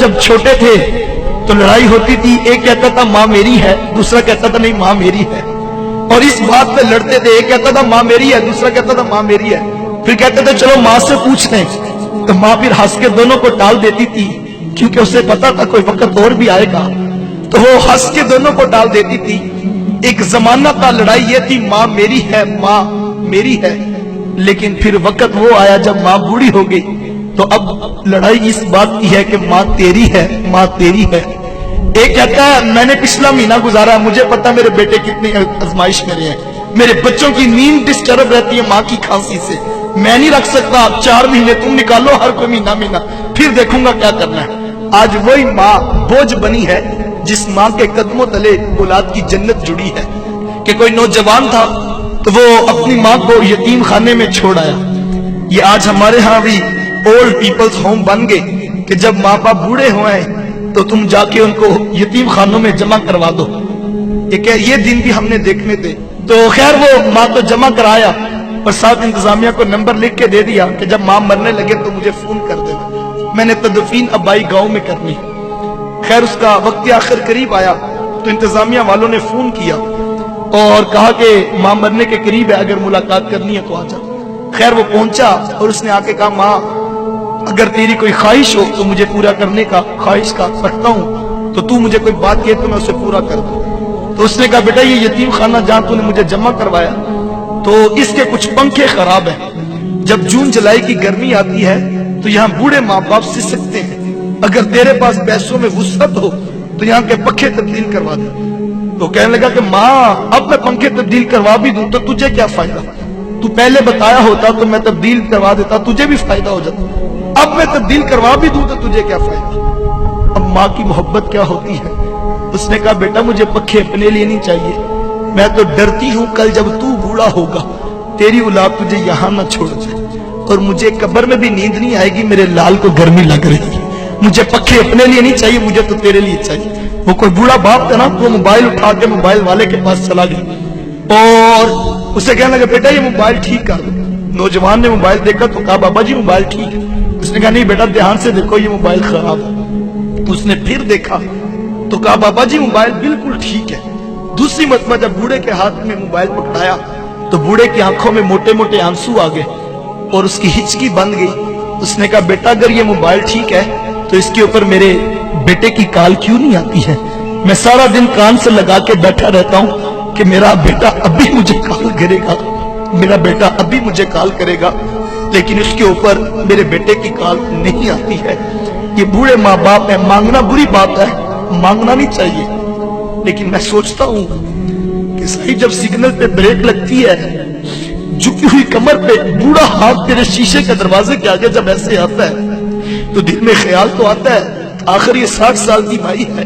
جب چھوٹے تھے تو لڑائی ہوتی تھی، ایک کہتا تھا ماں میری ہے، دوسرا کہتا تھا نہیں ماں میری ہے، اور اس بات پہ لڑتے تھے، ایک کہتا تھا ماں میری ہے، دوسرا کہتا تھا ماں میری ہے، پھر کہتے تھے چلو ماں سے پوچھ لیں، تو ماں پھر ہنس کے دونوں کو ٹال دیتی تھی، کیونکہ اسے پتا تھا کوئی وقت اور بھی آئے گا، تو وہ ہنس کے دونوں کو ٹال دیتی تھی۔ ایک زمانہ تھا لڑائی یہ تھی ماں میری ہے، ماں میری ہے، لیکن پھر وقت وہ آیا جب ماں بوڑھی ہو گئی، تو اب لڑائی اس بات کی ہے کہ ماں تیری ہے، ماں تیری ہے۔ ایک کہتا ہے میں نے پچھلا مہینہ گزارا، مجھے پتا میرے بیٹے کتنی آزمائش میں رہے ہیں، میرے بچوں کی نیند ڈسٹرب رہتی ہے ماں کی کھانسی سے، میں نہیں رکھ سکتا، 4 مہینے تم نکالو ہر کوئی مہینہ، پھر دیکھوں گا کیا کرنا ہے۔ آج وہی ماں بوجھ بنی ہے جس ماں کے قدموں تلے اولاد کی جنت جڑی ہے۔ کہ کوئی نوجوان تھا تو وہ اپنی ماں کو یتیم خانے میں چھوڑ آیا۔ یہ آج ہمارے ہاں بھی اولڈ پیپلز ہوم بن گئے کہ جب ماں باپ بوڑھے ہوئے تو تم جا کے ان کو یتیم خانوں میں جمع کروا دو۔ یہ دن بھی ہم نے دیکھنے تھے۔ تو خیر وہ ماں کو جمع کرایا اور ساتھ انتظامیہ کو نمبر لکھ کے دے دیا کہ جب ماں مرنے لگے تو مجھے فون کر دینا، میں نے تدفین ابائی گاؤں میں کرنی۔ خیر اس کا وقت آخر قریب آیا تو انتظامیہ والوں نے فون کیا اور کہا کہ ماں مرنے کے قریب ہے، اگر ملاقات کرنی ہے تو آ جا۔ خیر وہ پہنچا اور اس نے آ کے کہا ماں اگر تیری کوئی خواہش ہو تو مجھے پورا کرنے کا خواہش کا رکھتا ہوں، تو تو مجھے کوئی بات کہے تو میں اسے پورا کر دوں۔ تو اس نے کہا بیٹا یہ یتیم خانہ جہاں تو نے مجھے جمع کروایا تو اس کے کچھ پنکھے خراب ہیں، جب جون جولائی کی گرمی آتی ہے تو یہاں بوڑھے ماں باپ سے سکتے ہیں، اگر تیرے پاس پیسوں میں وسعت ہو تو یہاں کے پنکھے تبدیل کروا دے۔ تو کہنے لگا کہ ماں اب میں پنکھے تبدیل کروا بھی دوں تو تجھے کیا فائدہ، تو پہلے بتایا ہوتا تو میں تبدیل کروا دیتا، تجھے بھی فائدہ ہو جاتا، اب میں تبدیل کروا بھی دوں تو تجھے کیا فائدہ۔ اب ماں کی محبت کیا ہوتی ہے۔ اس نے کہا بیٹا مجھے پنکھے اپنے لیے نہیں چاہیے، میں تو ڈرتی ہوں کل جب تو بوڑھا ہوگا تیری اولاد تجھے یہاں نہ چھوڑ جائے، اور مجھے قبر میں بھی نیند نہیں آئے گی، میرے لال کو گرمی لگ رہی ہے، مجھے پنکھے اپنے لیے نہیں چاہیے، مجھے تو تیرے لیے چاہیے۔ وہ کوئی بوڑھا باپ تھا نا، وہ موبائل اٹھا کے موبائل والے کے پاس چلا گیا اور اسے کہنے لگا بیٹا یہ موبائل ٹھیک کر دو۔ نوجوان نے موبائل دیکھا تو کہا بابا جی موبائل ٹھیک ہے۔ اس نے کہا نہیں بیٹا دھیان سے دیکھو یہ موبائل خراب ہے۔ اس نے پھر دیکھا تو کہا بابا جی موبائل بالکل ٹھیک ہے۔ دوسری مرتبہ جب بوڑھے کے ہاتھ میں موبائل پکڑایا تو بوڑھے کی آنکھوں میں موٹے موٹے آنسو آ گئے اور اس کی ہچکی بند گئی۔ اس نے کہا بیٹا اگر یہ موبائل ٹھیک ہے تو اس کے اوپر میرے بیٹے کی کال کیوں نہیں آتی ہے؟ میں سارا دن کان سے لگا کے بیٹھا رہتا ہوں کہ میرا بیٹا ابھی مجھے کال کرے گا، میرا بیٹا ابھی مجھے کال کرے گا، لیکن اس کے اوپر میرے بیٹے کی کال نہیں آتی ہے۔ یہ بوڑھے ماں باپ ہیں، مانگنا بری بات ہے، مانگنا نہیں چاہیے، لیکن میں سوچتا ہوں کہ صحیح جب سگنل پہ بریک لگتی ہے، جھکی ہوئی کمر پہ بوڑھا ہاتھ تیرے شیشے کے دروازے کے آگے جب ایسے آتا ہے تو دل میں خیال تو آتا ہے آخر یہ 60 سال کی بھائی ہے،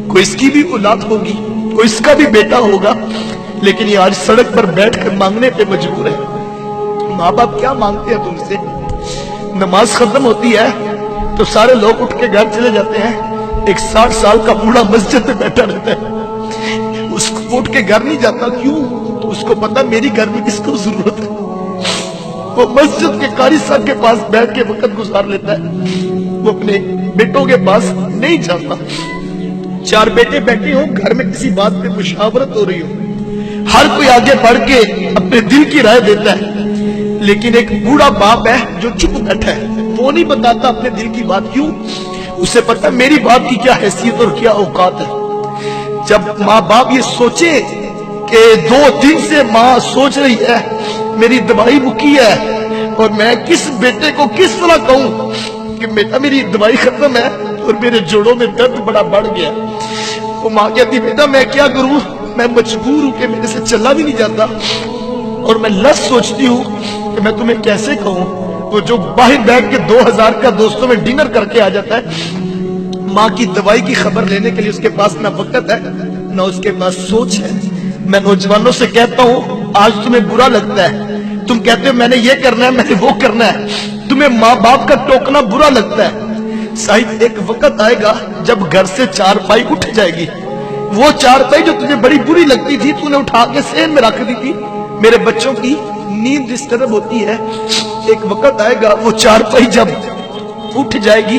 کوئی اس کی بھی اولاد ہوگی، کوئی اس کا بھی بیٹا ہوگا، لیکن یہ آج سڑک پر بیٹھ کر مانگنے پہ مجبور ہے۔ ماں باپ کیا مانگتے ہیں تم سے؟ نماز ختم ہوتی ہے تو سارے لوگ اٹھ کے گھر چلے جاتے ہیں، ایک 60 سال کا بوڑھا مسجد میں بیٹھا رہتا ہے، اس کو اٹھ کے گھر نہیں جاتا، کیوں؟ تو اس کو پتا میری گھر میں کس کو ضرورت ہے، وہ مسجد کے قاری صاحب کے پاس بیٹھ کے وقت گزار لیتا ہے، وہ اپنے بیٹوں کے پاس نہیں جاتا۔ 4 بیٹے بیٹھے ہوں گھر میں کسی بات پہ مشاورت ہو رہی ہو، ہر کوئی آگے بڑھ کے اپنے دل کی رائے دیتا ہے، لیکن ایک بوڑھا باپ ہے جو چپ بیٹھا ہے، وہ نہیں بتاتا اپنے دل کی بات، کیوں؟ اسے پتا میری بات کی کیا حیثیت اور کیا اوقات ہے۔ جب ماں باپ یہ سوچے کہ 2 دن سے ماں سوچ رہی ہے میری دوائی مکی ہے اور میں کس بیٹے کو کس طرح کہوں کہ بیٹا میری دوائی ختم ہے اور میرے جوڑوں میں درد بڑا بڑھ گیا، وہ ماں کہتی بیٹا میں کیا کروں، میں مجبور ہوں کہ میرے سے چلا بھی نہیں جاتا، اور میں لفظ سوچتی ہوں کہ میں تمہیں کیسے کہوں۔ وہ جو باہر بیٹھ کے 2000 کا دوستوں میں ڈنر کر کے آ جاتا ہے، ماں کی دوائی کی خبر لینے کے لیے اس کے پاس نہ وقت ہے نہ اس کے پاس سوچ ہے۔ میں نوجوانوں سے کہتا ہوں آج تمہیں برا لگتا ہے، تم کہتے ہو میں نے یہ کرنا ہے، میں نے وہ کرنا ہے، تمہیں ماں باپ کا ٹوکنا برا لگتا ہے، صاحب ایک وقت آئے گا جب گھر سے 4 پائی اٹھ جائے گی، وہ 4 پائی جو تجھے بڑی بری لگتی تھی تو نے اٹھا کے سین میں رکھ دی تھی، میرے بچوں کی نیند ڈسٹرب ہوتی ہے، ایک وقت آئے گا وہ 4 پائی جب اٹھ جائے گی